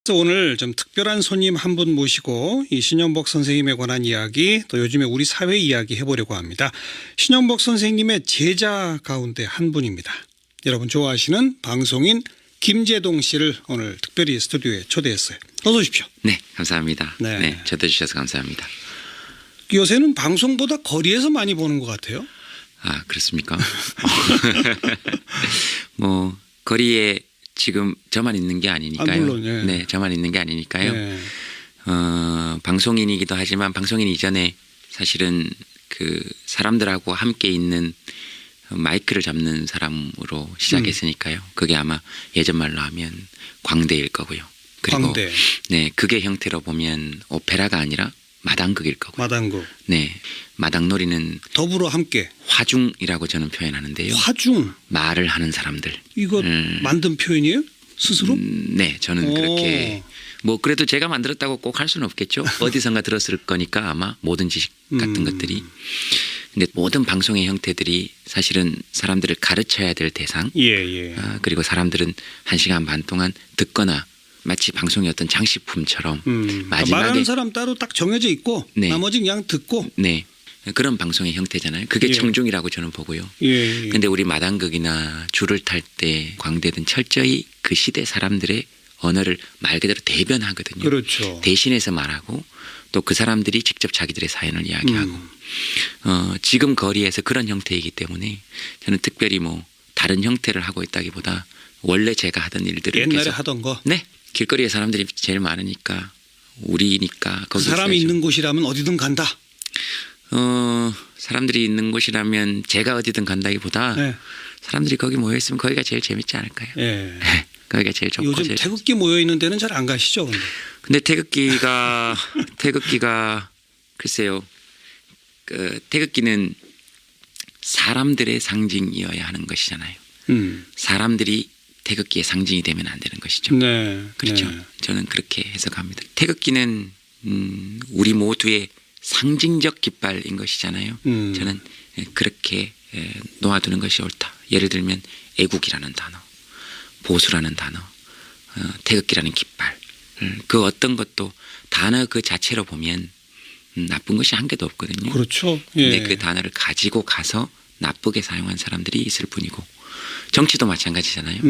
오늘 좀 특별한 손님 한 분 모시고 이 신연복 선생님에 관한 이야기 또 요즘에 우리 사회 이야기 해보려고 합니다. 신연복 선생님의 제자 가운데 한 분입니다. 여러분 좋아하시는 방송인 김재동 씨를 오늘 특별히 스튜디오에 초대했어요. 어서 오십시오. 네, 감사합니다. 네. 네, 초대해주셔서 감사합니다. 요새는 방송보다 거리에서 많이 보는 것 같아요. 아, 그렇습니까? 뭐 거리에 지금 저만 있는 게 아니니까요. 물론, 예. 네, 저만 있는 게 아니니까요. 네. 방송인이기도 하지만 방송인 이전에 사실은 그 사람들하고 함께 있는 마이크를 잡는 사람으로 시작했으니까요. 그게 아마 예전 말로 하면 광대일 거고요. 그리고 광대. 네, 극의 형태로 보면 오페라가 아니라 마당극일 거고요. 마당극. 네, 마당놀이는 더불어 함께. 화중이라고 저는 표현하는데요. 화중. 말을 하는 사람들. 이거 만든 표현이에요? 스스로? 네, 저는 그렇게 뭐 그래도 제가 만들었다고 꼭 할 수는 없겠죠. 어디선가 들었을 거니까 아마 모든 지식 같은 것들이. 근데 모든 방송의 형태들이 사실은 사람들을 가르쳐야 될 대상. 예. 그리고 사람들은 1시간 반 동안 듣거나 마치 방송의 어떤 장식품처럼 마지막에 말하는 사람 따로 딱 정해져 있고 네. 나머지 그냥 듣고. 네, 그런 방송의 형태잖아요. 그게 예. 청중이라고 저는 보고요. 예. 근데 우리 마당극이나 줄을 탈 때 광대든 철저히 그 시대 사람들의 언어를 말 그대로 대변하거든요. 그렇죠. 대신해서 말하고 또 그 사람들이 직접 자기들의 사연을 이야기하고 지금 거리에서 그런 형태이기 때문에 저는 특별히 뭐 다른 형태를 하고 있다기보다 원래 제가 하던 일들을 옛날에 계속 하던 거. 네, 길거리에 사람들이 제일 많으니까 우리니까 그 거기 사람이 있어야죠. 있는 곳이라면 어디든 간다. 사람들이 있는 곳이라면 제가 어디든 간다기보다 네. 사람들이 거기 모여 있으면 거기가 제일 재밌지 않을까요? 예. 거기가 제일 좋고 요즘 제일 태극기 모여 있는 데는 잘 안 가시죠, 근데 태극기가 글쎄요. 그 태극기는 사람들의 상징이어야 하는 것이잖아요. 사람들이 태극기의 상징이 되면 안 되는 것이죠. 네. 그렇죠. 네. 저는 그렇게 해석합니다. 태극기는 우리 모두의 상징적 깃발인 것이잖아요. 저는 그렇게 놓아두는 것이 옳다. 예를 들면 애국이라는 단어, 보수라는 단어, 태극기라는 깃발. 그 어떤 것도 단어 그 자체로 보면 나쁜 것이 한 개도 없거든요. 그렇죠. 예. 근데 그 단어를 가지고 가서 나쁘게 사용한 사람들이 있을 뿐이고 정치도 마찬가지잖아요.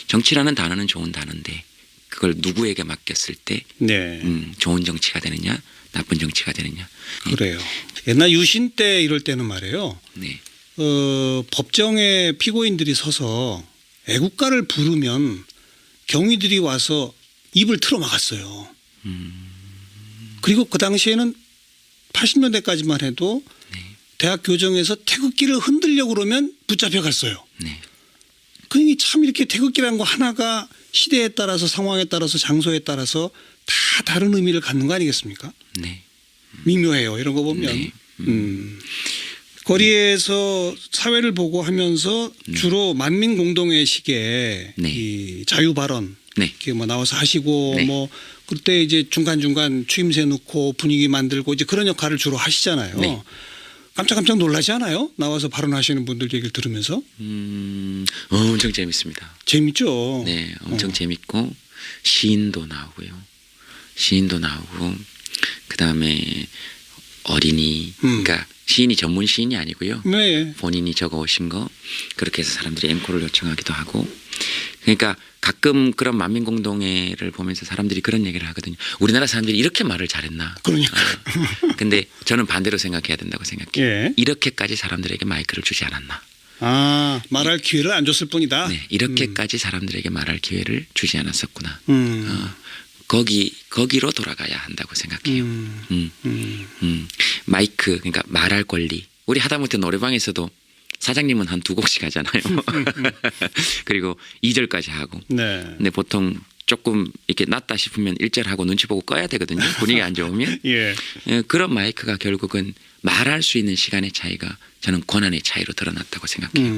정치라는 단어는 좋은 단어인데 그걸 누구에게 맡겼을 때 네. 좋은 정치가 되느냐 나쁜 정치가 되느냐. 그래요. 옛날 유신 때 이럴 때는 말이에요. 네. 법정에 피고인들이 서서 애국가를 부르면 경위들이 와서 입을 틀어 막았어요. 그리고 그 당시에는 80년대까지만 해도 네. 대학 교정에서 태극기를 흔들려고 그러면 붙잡혀 갔어요. 네. 그러니 참 이렇게 태극기라는 거 하나가 시대에 따라서 상황에 따라서 장소에 따라서 다 다른 의미를 갖는 거 아니겠습니까? 네. 미묘해요. 이런 거 보면. 네. 거리에서 사회를 보고 하면서 주로 만민 공동회식에 네. 이 자유 발언 네. 이렇게 뭐 나와서 하시고 네. 뭐 그때 이제 중간중간 추임새 넣고 분위기 만들고 이제 그런 역할을 주로 하시잖아요. 네. 깜짝깜짝 놀라지 않아요? 나와서 발언하시는 분들 얘기를 들으면서. 엄청 재밌습니다. 재밌죠. 네, 엄청 재밌고 시인도 나오고요. 시인도 나오고 그다음에 어린이 그러니까 시인이 전문 시인이 아니고요. 네. 본인이 적어 오신 거 그렇게 해서 사람들이 앵콜을 요청하기도 하고 그러니까 가끔 그런 만민공동회를 보면서 사람들이 그런 얘기를 하거든요. 우리나라 사람들이 이렇게 말을 잘했나. 그러니까. 근데 저는 반대로 생각해야 된다고 생각해요. 예. 이렇게까지 사람들에게 마이크를 주지 않았나. 아, 말할 기회를 안 줬을 뿐이다. 네, 이렇게까지 사람들에게 말할 기회를 주지 않았었구나. 거기로 돌아가야 한다고 생각해요. 마이크 그러니까 말할 권리. 우리 하다못해 노래방에서도 사장님은 한 2곡씩 하잖아요. 그리고 2절까지 하고. 네. 근데 보통 조금 이렇게 낫다 싶으면 1절 하고 눈치 보고 꺼야 되거든요. 분위기 안 좋으면. 예. 그런 마이크가 결국은 말할 수 있는 시간의 차이가 저는 권한의 차이로 드러났다고 생각해요.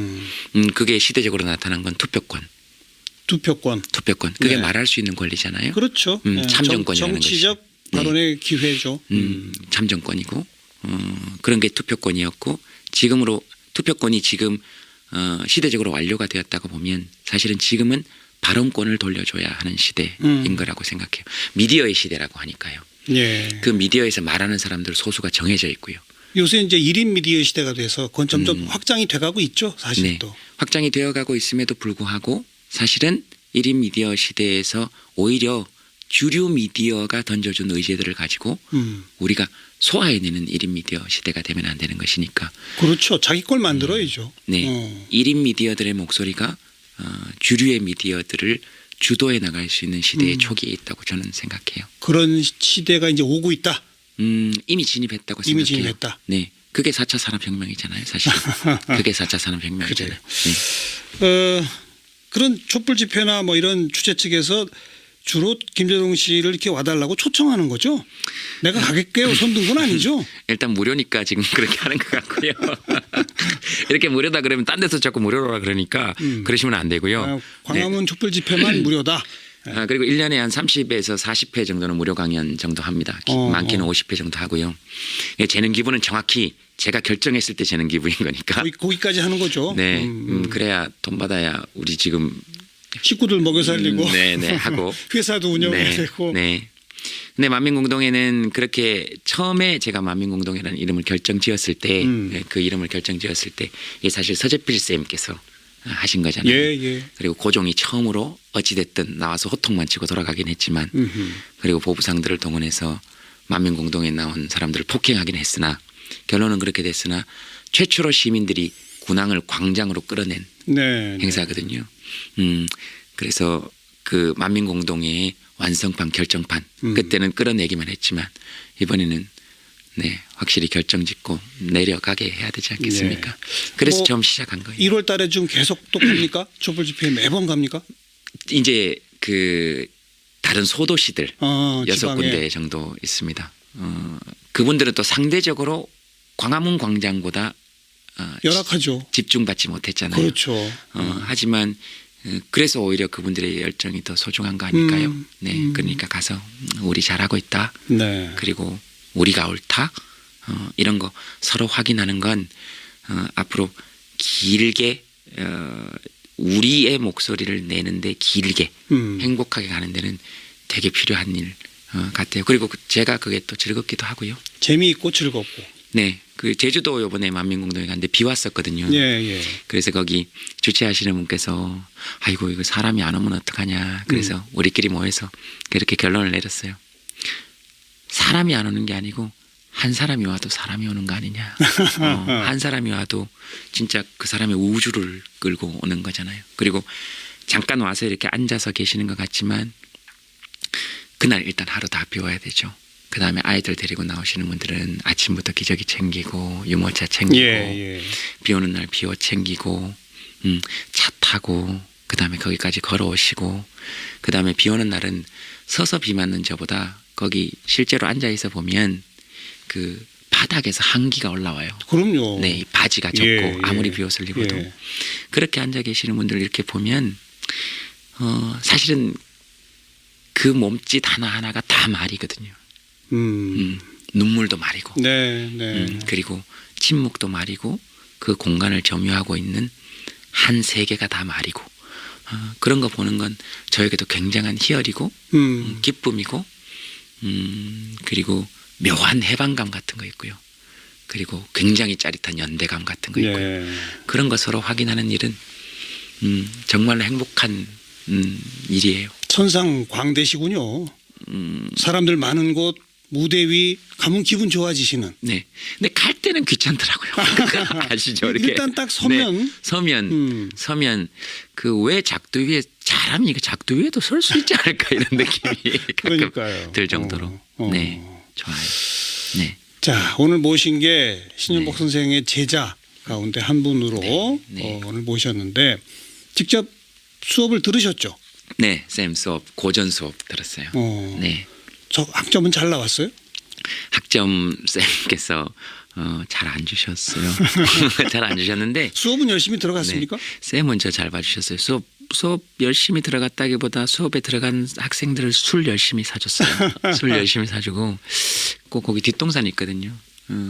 그게 시대적으로 나타난 건 투표권. 투표권. 그게 네. 말할 수 있는 권리잖아요. 그렇죠. 참정권이라는 정치적 발언의 기회죠. 참정권이고 그런 게 투표권이었고 지금으로 투표권이 지금 시대적으로 완료가 되었다고 보면 사실은 지금은 발언권을 돌려줘야 하는 시대인 거라고 생각해요. 미디어의 시대라고 하니까요. 예. 그 미디어에서 말하는 사람들 소수가 정해져 있고요. 요새 이제 1인 미디어 시대가 돼서 그건 점점 확장이 돼가고 있죠. 사실 네. 또. 확장이 되어가고 있음에도 불구하고 사실은 1인 미디어 시대에서 오히려 주류 미디어가 던져준 의제들을 가지고 우리가 소화해내는 1인 미디어 시대가 되면 안 되는 것이니까. 그렇죠. 자기 걸 만들어야죠. 네. 1인 미디어들의 목소리가 주류의 미디어들을 주도해 나갈 수 있는 시대의 초기에 있다고 저는 생각해요. 그런 시대가 이제 오고 있다. 이미 진입했다고 이미 생각해요. 진입했다. 네. 그게 4차 산업혁명이잖아요. 사실. 그게 4차 산업혁명이잖아요. 네. 그런 촛불 집회나 뭐 이런 주최 측에서 주로 김재동 씨를 이렇게 와달라고 초청하는 거죠. 내가 가겠게요 손든 건 아니죠. 일단 무료니까 지금 그렇게 하는 것 같고요. 이렇게 무료다 그러면 딴 데서 자꾸 무료라 그러니까 그러시면 안 되고요. 광화문 촛불 집회만 무료다. 그리고 1년에 한 30회에서 40회 정도는 무료 강연 정도 합니다. 많게는 50회 정도 하고요. 재능 기부는 정확히 제가 결정했을 때 재능 기부인 거니까. 거기까지 하는 거죠. 네, 그래야 돈 받아야 우리 지금 식구들 먹여 살리고 네네 하고 회사도 운영해야 되고. 네. 근데 만민공동회는 그렇게 처음에 제가 만민공동회라는 이름을 결정지었을 때 그 이름을 결정지었을 때 이게 사실 서재필 쌤께서 하신 거잖아요. 예. 그리고 고종이 처음으로 어찌됐든 나와서 호통만 치고 돌아가긴 했지만 그리고 보부상들을 동원해서 만민공동회에 나온 사람들을 폭행하긴 했으나 결론은 그렇게 됐으나 최초로 시민들이 군항을 광장으로 끌어낸 행사거든요. 그래서 그 만민공동회의 완성판 결정판 그때는 끌어내기만 했지만 이번에는 네 확실히 결정짓고 내려가게 해야 되지 않겠습니까? 네. 그래서 뭐 처음 시작한 거예요. 1월 달에 좀 계속 또 갑니까? 촛불 집회 매번 갑니까? 이제 그 다른 소도시들 6군데 지방에. 정도 있습니다. 그분들은 또 상대적으로 광화문 광장보다 열악하죠. 집중받지 못했잖아요. 그렇죠. 하지만 그래서 오히려 그분들의 열정이 더 소중한 거 아닐까요? 네, 그러니까 가서 우리 잘하고 있다. 네. 그리고 우리가 옳다. 이런 거 서로 확인하는 건 앞으로 길게 우리의 목소리를 내는데 길게 행복하게 가는 데는 되게 필요한 일 같아요. 그리고 제가 그게 또 즐겁기도 하고요. 재미있고 즐겁고. 네, 그 제주도 이번에 만민공동회 갔는데 비 왔었거든요. 예. 그래서 거기 주최하시는 분께서 아이고 이거 사람이 안 오면 어떡하냐. 그래서 우리끼리 모여서 그렇게 결론을 내렸어요. 사람이 안 오는 게 아니고 한 사람이 와도 사람이 오는 거 아니냐. 한 사람이 와도 진짜 그 사람의 우주를 끌고 오는 거잖아요. 그리고 잠깐 와서 이렇게 앉아서 계시는 것 같지만 그날 일단 하루 다 비워야 되죠. 그 다음에 아이들 데리고 나오시는 분들은 아침부터 기저귀 챙기고 유모차 챙기고 비 오는 날 비옷 챙기고 차 타고 그 다음에 거기까지 걸어오시고 그 다음에 비 오는 날은 서서 비 맞는 저보다 거기 실제로 앉아있어 보면 그 바닥에서 한기가 올라와요. 그럼요. 네, 바지가 젖고 아무리 비옷을 입어도 그렇게 앉아 계시는 분들 이렇게 보면 사실은 그 몸짓 하나하나가 다 말이거든요. 눈물도 말이고 그리고 침묵도 말이고 그 공간을 점유하고 있는 한 세계가 다 말이고 그런 거 보는 건 저에게도 굉장한 희열이고 기쁨이고 그리고 묘한 해방감 같은 거 있고요. 그리고 굉장히 짜릿한 연대감 같은 거 있고요. 그런 거 서로 확인하는 일은 정말로 행복한 일이에요. 천상광대시군요. 사람들 많은 곳 무대 위 가면 기분 좋아지시는. 네. 근데 갈 때는 귀찮더라고요. 아시죠? 이렇게. 일단 딱 서면. 네. 서면 그 왜 작두 위에 잘하면 이거 작두 위에도 설 수 있지 않을까 이런 느낌이 가끔 들 정도로. 네. 좋아요. 네. 자, 오늘 모신 게 신현복 선생의 제자 가운데 한 분으로 오늘 모셨는데 직접 수업을 들으셨죠? 네, 쌤 수업, 고전 수업 들었어요. 네. 저 학점은 잘 나왔어요? 학점 쌤께서 잘 안 주셨어요. 잘 안 주셨는데 수업은 열심히 들어갔습니까? 네, 쌤은 저 잘 봐주셨어요. 수업 열심히 들어갔다기보다 수업에 들어간 학생들을 술 열심히 사줬어요. 술 열심히 사주고 꼭 거기 뒷동산이 있거든요.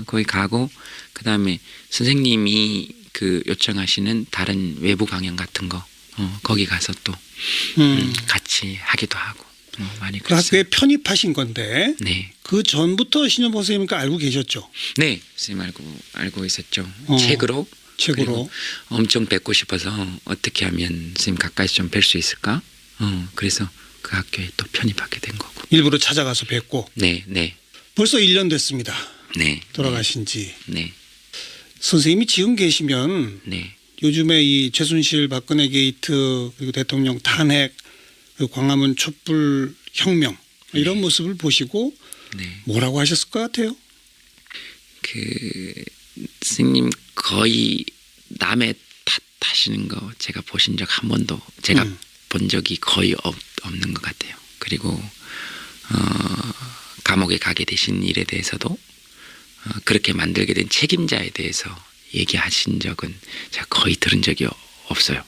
거기 가고 그 다음에 선생님이 그 요청하시는 다른 외부 강연 같은 거 거기 가서 또 같이 하기도 하고 많이 그 그랬어요. 학교에 편입하신 건데 네, 그 전부터 신현복 선생님과 알고 계셨죠? 네, 선생님 알고 있었죠. 어, 책으로. 책으로. 그리고 엄청 뵙고 싶어서 어떻게 하면 선생님 가까이서 좀 뵐 수 있을까? 그래서 그 학교에 또 편입하게 된 거고. 일부러 찾아가서 뵙고. 네, 네, 벌써 1년 됐습니다. 네. 돌아가신 지. 네, 선생님이 지금 계시면 네. 요즘에 이 최순실 박근혜 게이트 그리고 대통령 탄핵 그리고 광화문 촛불 혁명 이런 모습을 보시고 네. 뭐라고 하셨을 것 같아요? 스님 거의 남의 탓하시는 거 제가 보신 적 한 번도 제가 본 적이 거의 없는 것 같아요. 그리고 감옥에 가게 되신 일에 대해서도 그렇게 만들게 된 책임자에 대해서 얘기하신 적은 제가 거의 들은 적이 없어요.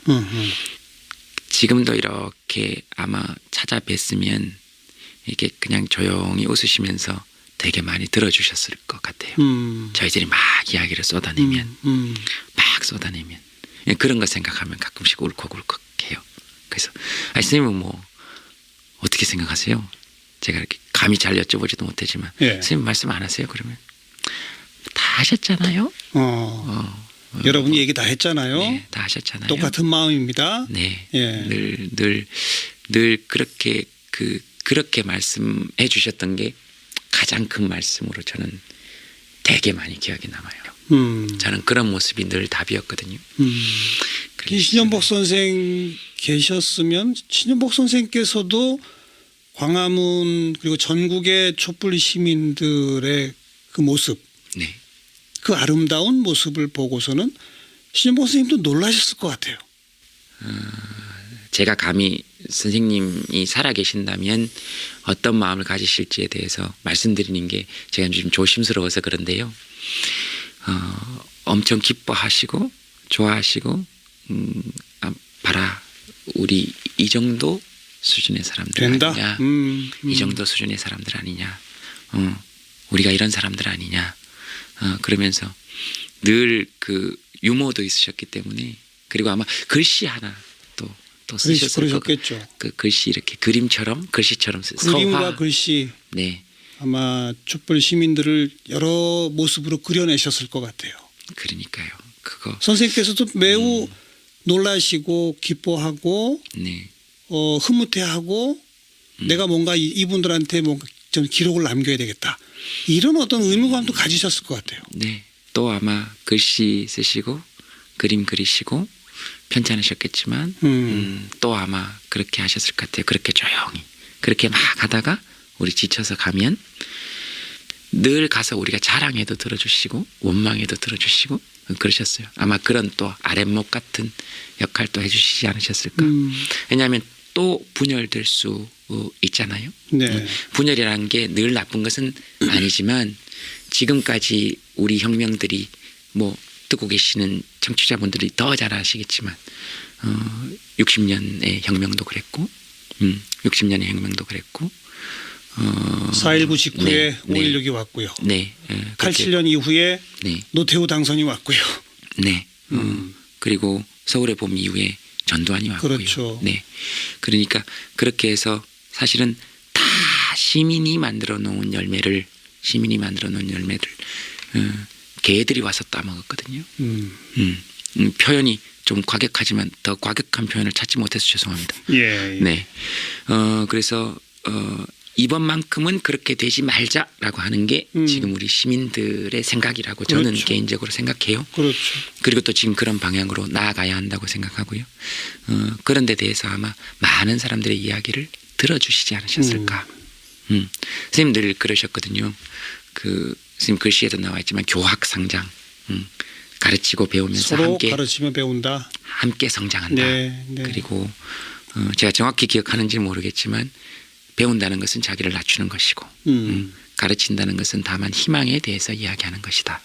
지금도 이렇게 아마 찾아뵀으면 이렇게 그냥 조용히 웃으시면서 되게 많이 들어주셨을 것 같아요. 저희들이 막 이야기를 쏟아내면 막 쏟아내면 그런 거 생각하면 가끔씩 울컥울컥해요. 그래서 스님은 뭐 어떻게 생각하세요? 제가 이렇게 감히 잘 여쭤보지도 못하지만 예. 스님 말씀 안 하세요? 그러면 다 하셨잖아요. 여러분이 얘기 다 했잖아요. 네, 다 하셨잖아요. 똑같은 마음입니다. 네, 예. 늘 그렇게 말씀해 주셨던 게 가장 큰 말씀으로 저는 되게 많이 기억이 남아요. 저는 그런 모습이 늘 답이었거든요. 이 신현복 선생 계셨으면 신현복 선생께서도 광화문 그리고 전국의 촛불 시민들의 그 모습, 네, 그 아름다운 모습을 보고서는 신현복 선생님도 놀라셨을 것 같아요. 제가 감히 선생님이 살아계신다면 어떤 마음을 가지실지에 대해서 말씀드리는 게 제가 좀 조심스러워서 그런데요. 엄청 기뻐하시고 좋아하시고 봐라 우리 이 정도 수준의 사람들 된다? 아니냐. 이 정도 수준의 사람들 아니냐. 우리가 이런 사람들 아니냐. 그러면서 늘 그 유머도 있으셨기 때문에 그리고 아마 글씨 하나 또 쓰셨을 그러셨겠죠. 그 글씨 이렇게 그림처럼 글씨처럼 그림과 서화. 글씨 네, 아마 촛불 시민들을 여러 모습으로 그려내셨을 것 같아요. 그러니까요. 그거 선생님께서도 매우 놀라시고 기뻐하고 네, 흐뭇해하고 내가 뭔가 이분들한테 뭔가 좀 기록을 남겨야 되겠다. 이런 어떤 의무감도 가지셨을 것 같아요. 네. 또 아마 글씨 쓰시고 그림 그리시고 편찮으셨겠지만 또 아마 그렇게 하셨을 것 같아요. 그렇게 조용히 그렇게 막 하다가 우리 지쳐서 가면 늘 가서 우리가 자랑해도 들어주시고 원망해도 들어주시고 그러셨어요. 아마 그런 또 아랫목 같은 역할도 해주시지 않으셨을까. 왜냐하면 또 분열될 수 있잖아요. 네. 분열이라는 게 늘 나쁜 것은 아니지만 지금까지 우리 혁명들이 뭐 듣고 계시는 청취자분들이 더 잘 아시겠지만 60년의 혁명도 그랬고 60년의 혁명도 그랬고 4.19 직후에 네, 5.16이 왔고요. 네, 87년 이후에 네, 노태우 당선이 왔고요. 네, 그리고 서울의 봄 이후에 전두환이 왔고요. 그렇죠. 네, 그러니까 그렇게 해서 사실은 다 시민이 만들어 놓은 열매를 개들이 와서 따먹었거든요. 표현이 좀 과격하지만 더 과격한 표현을 찾지 못해서 죄송합니다. 예. 네, 그래서 이번만큼은 그렇게 되지 말자라고 하는 게 지금 우리 시민들의 생각이라고 저는 그렇죠. 개인적으로 생각해요. 그렇죠. 그리고 또 지금 그런 방향으로 나아가야 한다고 생각하고요. 그런 데 대해서 아마 많은 사람들의 이야기를 들어주시지 않으셨을까. 선생님 늘 그러셨거든요. 선생님 글씨에도 나와 있지만 교학상장. 가르치고 배우면서 서로 함께 가르치며 배운다. 함께 성장한다. 네, 네. 그리고 제가 정확히 기억하는지 모르겠지만 배운다는 것은 자기를 낮추는 것이고 가르친다는 것은 다만 희망에 대해서 이야기하는 것이다.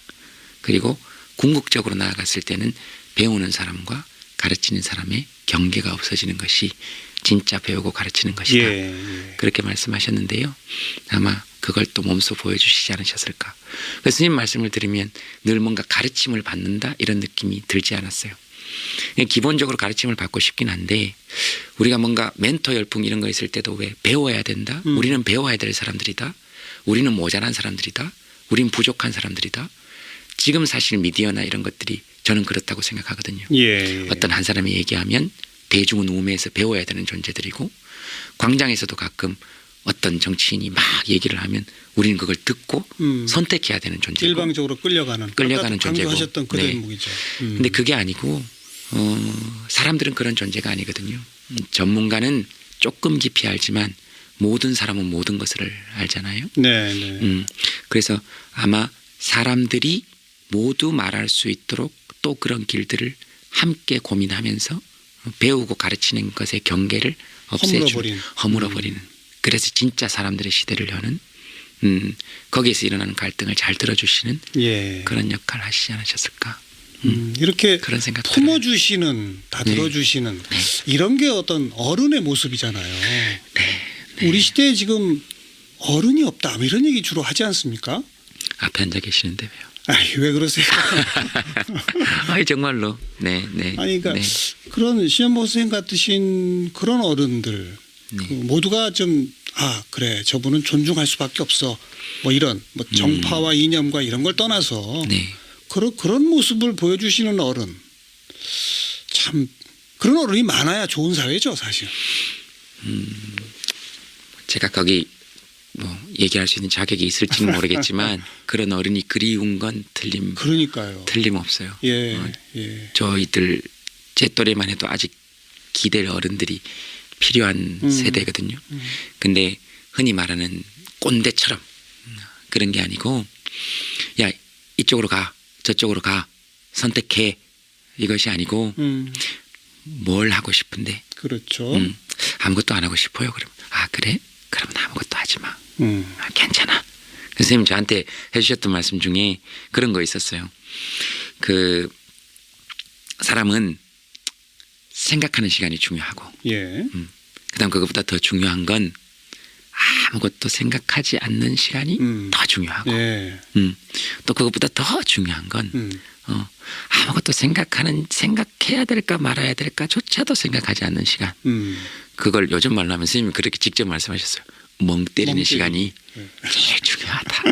그리고 궁극적으로 나아갔을 때는 배우는 사람과 가르치는 사람의 경계가 없어지는 것이 진짜 배우고 가르치는 것이다. 예. 그렇게 말씀하셨는데요. 아마 그걸 또 몸소 보여주시지 않으셨을까. 그래서 스님 말씀을 들으면 늘 뭔가 가르침을 받는다 이런 느낌이 들지 않았어요. 기본적으로 가르침을 받고 싶긴 한데 우리가 뭔가 멘토 열풍 이런 거 있을 때도 왜 배워야 된다. 우리는 배워야 될 사람들이다. 우리는 모자란 사람들이다. 우린 부족한 사람들이다. 지금 사실 미디어나 이런 것들이 저는 그렇다고 생각하거든요. 예. 어떤 한 사람이 얘기하면 대중은 우매해서 배워야 되는 존재들이고 광장에서도 가끔 어떤 정치인이 막 얘기를 하면 우리는 그걸 듣고 선택해야 되는 존재고 일방적으로 끌려가는 존재고. 강조하셨던 그 대목이죠. 근데 그게 아니고 사람들은 그런 존재가 아니거든요. 전문가는 조금 깊이 알지만 모든 사람은 모든 것을 알잖아요. 네, 네. 그래서 아마 사람들이 모두 말할 수 있도록 또 그런 길들을 함께 고민하면서 배우고 가르치는 것의 경계를 허물어버리는 그래서 진짜 사람들의 시대를 여는 거기에서 일어나는 갈등을 잘 들어주시는 예. 그런 역할을 하시지 않으셨을까. 이렇게 그런 생각 품어주시는 다 들어주시는 네. 이런 게 어떤 어른의 모습이잖아요. 네. 우리 시대에 지금 어른이 없다 뭐 이런 얘기 주로 하지 않습니까? 앞에 앉아 계시는데 왜요? 아이, 왜 그러세요? 아니 정말로. 네. 아니 그러니까 네. 그런 신현보 선생님 같으신 그런 어른들 네. 그 모두가 좀 그래 저분은 존중할 수밖에 없어 뭐 이런 뭐 정파와 이념과 이런 걸 떠나서 네. 그런 모습을 보여주시는 어른 참 그런 어른이 많아야 좋은 사회죠 사실. 제가 거기 뭐 얘기할 수 있는 자격이 있을지는 모르겠지만 그런 어른이 그리운 건 틀림없어요. 예, 저희들 제 또래만 해도 아직 기댈 어른들이 필요한 세대거든요. 근데 흔히 말하는 꼰대처럼 그런 게 아니고 야 이쪽으로 가 저쪽으로 가 선택해 이것이 아니고 뭘 하고 싶은데 그렇죠. 아무것도 안 하고 싶어요. 그럼 그래? 그러면 아무것도 하지 마. 괜찮아. 선생님 저한테 해주셨던 말씀 중에 그런 거 있었어요. 그 사람은 생각하는 시간이 중요하고 예. 그다음 그것보다 더 중요한 건 아무것도 생각하지 않는 시간이 더 중요하고 예. 또 그것보다 더 중요한 건 아무것도 생각해야 될까 말아야 될까조차도 생각하지 않는 시간. 그걸 요즘 말로 하면 선생님이 그렇게 직접 말씀하셨어요. 멍 때리는 시간이 제일 중요하다.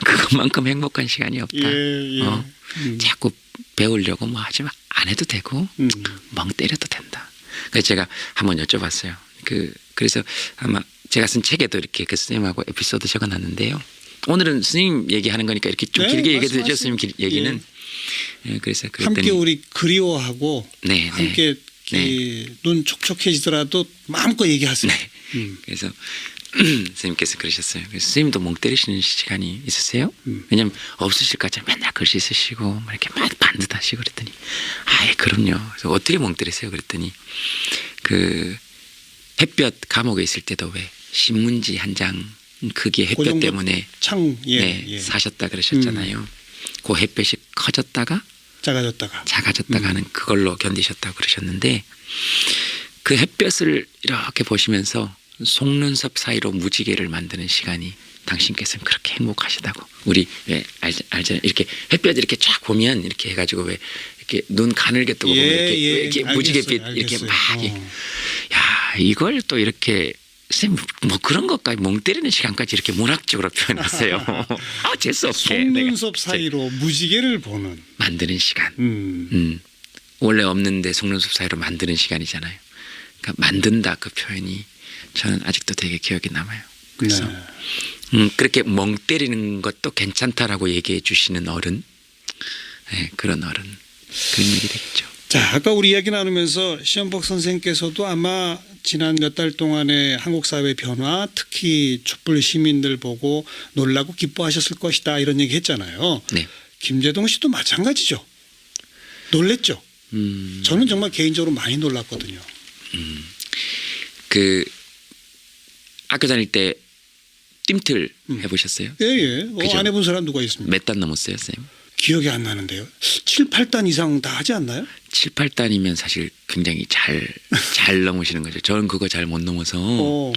그것만큼 행복한 시간이 없다. 자꾸 배우려고 뭐 하지만 안 해도 되고 멍 때려도 된다. 그래서 제가 한번 여쭤봤어요. 그래서 아마 제가 쓴 책에도 이렇게 그 선생님하고 에피소드 적어놨는데요. 오늘은 선생님 얘기하는 거니까 이렇게 좀 길게 얘기해 주죠. 선생님 얘기는. 예, 그래서 그랬더니 함께 우리 그리워하고 함께 눈 촉촉해지더라도 마음껏 얘기하세요. 그래서 선생님께서 그러셨어요. 그래서 선생님도 멍 때리시는 시간이 있으세요? 왜냐면 없으실 것 같잖아요. 맨날 글씨 쓰시고 뭐 이렇게 막 반듯하시고 그랬더니 그럼요. 그래서 어떻게 멍 때리세요? 그랬더니 그 햇볕 감옥에 있을 때도 왜 신문지 한 장 크기의 햇볕 때문에 사셨다 그러셨잖아요. 그 햇볕이 커졌다가 작아졌다가 하는 그걸로 견디셨다고 그러셨는데 그 햇볕을 이렇게 보시면서 속눈썹 사이로 무지개를 만드는 시간이 당신께서는 그렇게 행복하시다고. 우리 왜 알잖아요. 이렇게 햇볕 이렇게 쫙 보면 이렇게 해가지고 왜 이렇게 눈 가늘게 뜨고 보면 이렇게 무지개빛 이렇게 막 야 이걸 또 이렇게 선생님 뭐 그런 것까지 멍 때리는 시간까지 이렇게 문학적으로 표현하세요. 재수 없게 속눈썹 사이로 무지개를 보는 만드는 시간. 원래 없는데 속눈썹 사이로 만드는 시간이잖아요. 그러니까 만든다 그 표현이 저는 아직도 되게 기억에 남아요. 그래서 그렇게 멍 때리는 것도 괜찮다라고 얘기해 주시는 어른, 그런 어른 그런 얘기 되겠죠. 자, 아까 우리 이야기 나누면서 신현복 선생님께서도 아마 지난 몇 달 동안의 한국 사회 변화, 특히 촛불 시민들 보고 놀라고 기뻐하셨을 것이다 이런 얘기 했잖아요. 네. 김재동 씨도 마찬가지죠. 놀랬죠. 저는 정말 개인적으로 많이 놀랐거든요. 그 학교 다닐 때 뜀틀 해보셨어요? 예. 안 해본 사람 누가 있습니까? 몇 단 넘었어요, 선생님? 기억이 안 나는데요. 7, 8단 이상 다 하지 않나요? 7, 8단이면 사실 굉장히 잘 넘으시는 거죠. 저는 그거 잘 못 넘어서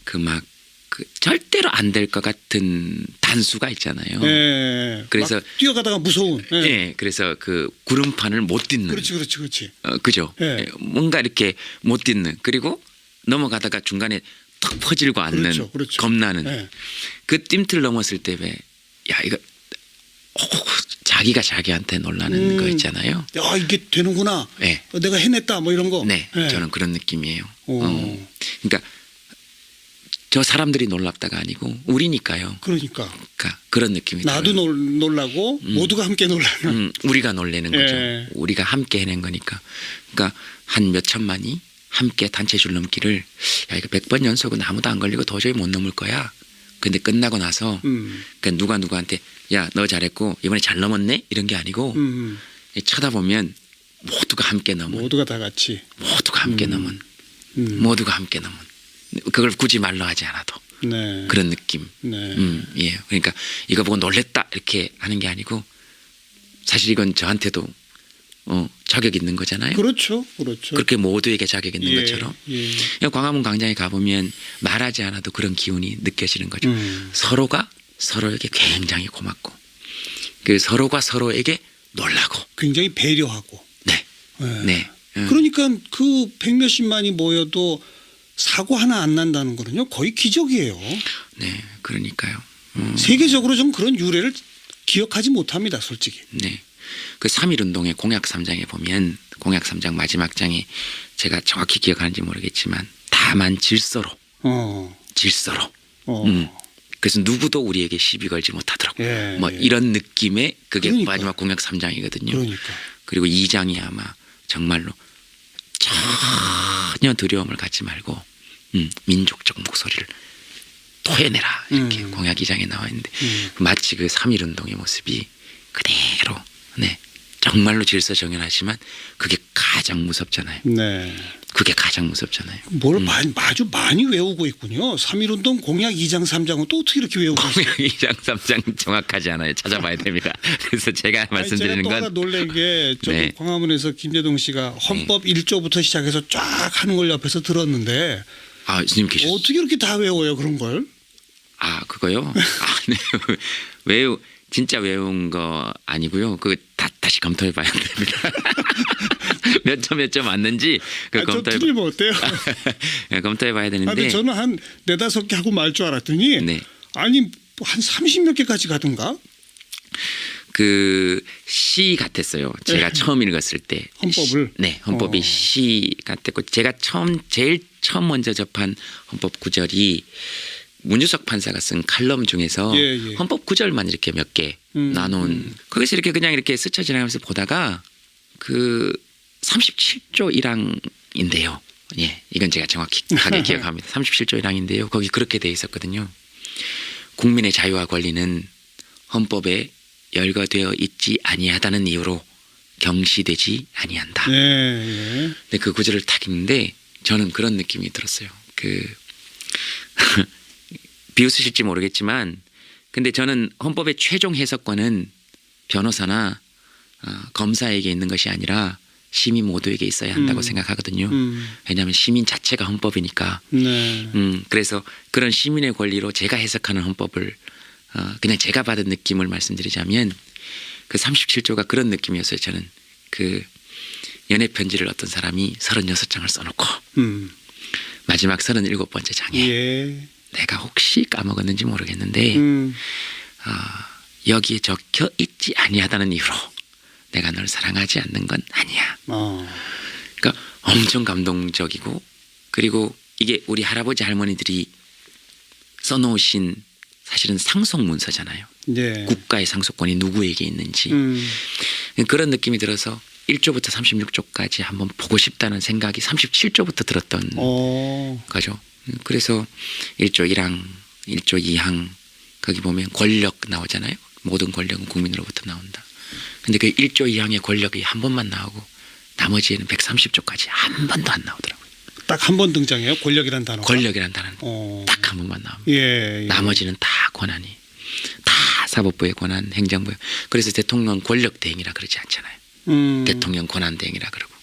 그 막 그 절대로 안 될 것 같은 단수가 있잖아요. 예. 그래서 막 뛰어가다가 무서운. 예. 예, 그래서 그 구름판을 못 딛는. 그렇지. 그죠. 예. 예, 뭔가 이렇게 못 딛는. 그리고 넘어가다가 중간에 턱 퍼질고 앉는. 그렇죠. 겁나는. 예. 그 뜀틀 넘었을 때 왜, 야 이거 자기가 자기한테 놀라는 거 있잖아요. 야 이게 되는구나. 네. 내가 해냈다 뭐 이런 거. 네, 예. 저는 그런 느낌이에요. 오. 그러니까 저 사람들이 놀랍다가 아니고 우리니까요. 그러니까 그런 느낌이 나도 들어요. 놀라고 모두가 함께 놀라는. 우리가 놀래는 거죠. 예. 우리가 함께 해낸 거니까. 그러니까 한 몇 천만이 함께 단체 줄 넘기를 야 이거 100번 연속은 아무도 안 걸리고 도저히 못 넘을 거야. 근데 끝나고 나서 그러니까 누가 누구한테 야 너 잘했고 이번에 잘 넘었네 이런 게 아니고 쳐다보면 모두가 함께 넘은 모두가 다 같이. 모두가 함께 넘은 모두가 함께 넘은 그걸 굳이 말로 하지 않아도 네. 그런 느낌. 네. 예. 그러니까 이거 보고 놀랬다 이렇게 하는 게 아니고 사실 이건 저한테도 자격 있는 거잖아요. 그렇죠. 그렇게 모두에게 자격 있는 것처럼 예. 광화문 광장에 가보면 말하지 않아도 그런 기운이 느껴지는 거죠. 서로가 서로에게 굉장히 고맙고 그 서로가 서로에게 놀라고 굉장히 배려하고. 네. 네. 네. 그러니까 그 100몇십만이 모여도 사고 하나 안 난다는 거는요 거의 기적이에요. 네. 그러니까요. 세계적으로 좀 그런 유래를 기억하지 못합니다, 솔직히. 네. 그 3.1운동의 공약 3장에 보면 공약 3장 마지막 장에 제가 정확히 기억하는지 모르겠지만 다만 질서로 질서로 그래서 누구도 우리에게 시비 걸지 못하도록 예, 뭐 예. 이런 느낌의 그게 그러니까. 마지막 공약 3장이거든요. 그러니까. 그리고 2장이 아마 정말로 전혀 두려움을 갖지 말고 민족적 목소리를 토해내라 이렇게 공약 2장에 나와 있는데 마치 그 3.1운동의 모습이 그대로 네 정말로 질서정연하지만 그게 가장 무섭잖아요. 네. 그게 가장 무섭잖아요. 뭘 아주 많이 외우고 있군요. 3.1운동 공약 2장 3장은 또 어떻게 이렇게 외우고 있어요? 공약 2장 3장 정확하지 않아요. 찾아봐야 됩니다. 그래서 제가 말씀드리는 제가 또 하나 건 놀란 게 저기 네. 광화문에서 김재동 씨가 헌법 1조부터 시작해서 쫙 하는 걸 옆에서 들었는데 아, 스님 계셨어요. 어떻게 이렇게 다 외워요 그런 걸? 아, 그거요? 아, 네. 진짜 외운 거 아니고요. 그 다시 검토해 봐야 됩니다. 몇 점 맞는지 그 저 검토해 틀리면 어때요? 검토해 봐야 되는데. 근데 저는 한 4-5개 하고 말 줄 알았더니 네. 아니 한 30몇 개까지 가던가? 그 시 같았어요. 제가 네. 처음 읽었을 때 헌법을? 네, 헌법이 시 같았고 제가 제일 처음 먼저 접한 헌법 구절이 문유석 판사가 쓴 칼럼 중에서 예. 헌법 구절만 이렇게 몇 개 나눈 거기서 이렇게 그냥 이렇게 스쳐 지나가면서 보다가 그 37조 1항인데요. 예, 이건 제가 정확하게 기억합니다. 37조 1항인데요. 거기 그렇게 돼 있었거든요. 국민의 자유와 권리는 헌법에 열거되어 있지 아니하다는 이유로 경시되지 아니한다. 예. 근데 그 구절을 딱 읽는데 저는 그런 느낌이 들었어요. 비웃으실지 모르겠지만 근데 저는 헌법의 최종 해석권은 변호사나 검사에게 있는 것이 아니라 시민 모두에게 있어야 한다고 생각하거든요. 왜냐하면 시민 자체가 헌법이니까. 네. 그래서 그런 시민의 권리로 제가 해석하는 헌법을 그냥 제가 받은 느낌을 말씀드리자면 그 37조가 그런 느낌이었어요. 저는 그 연애 편지를 어떤 사람이 36장을 써놓고 마지막 37번째 장에 예. 내가 혹시 까먹었는지 모르겠는데 여기에 적혀 있지 아니하다는 이유로 내가 널 사랑하지 않는 건 아니야. 그러니까 엄청 감동적이고 그리고 이게 우리 할아버지 할머니들이 써놓으신 사실은 상속 문서잖아요. 예. 국가의 상속권이 누구에게 있는지 그런 느낌이 들어서 1조부터 36조까지 한번 보고 싶다는 생각이 37조부터 들었던 거죠. 그래서 1조 1항, 1조 2항 거기 보면 권력 나오잖아요. 모든 권력은 국민으로부터 나온다. 근데 그 1조 2항의 권력이 한 번만 나오고 나머지에는 130조까지 한 번도 안 나오더라고요. 딱 한 번 등장해요? 권력이란 단어가? 권력이란 단어는 딱 한 번만 나옵니다. 예. 나머지는 다 권한이 다 사법부의 권한, 행정부의. 그래서 대통령 권력 대행이라 그러지 않잖아요. 대통령 권한 대행이라 그러고.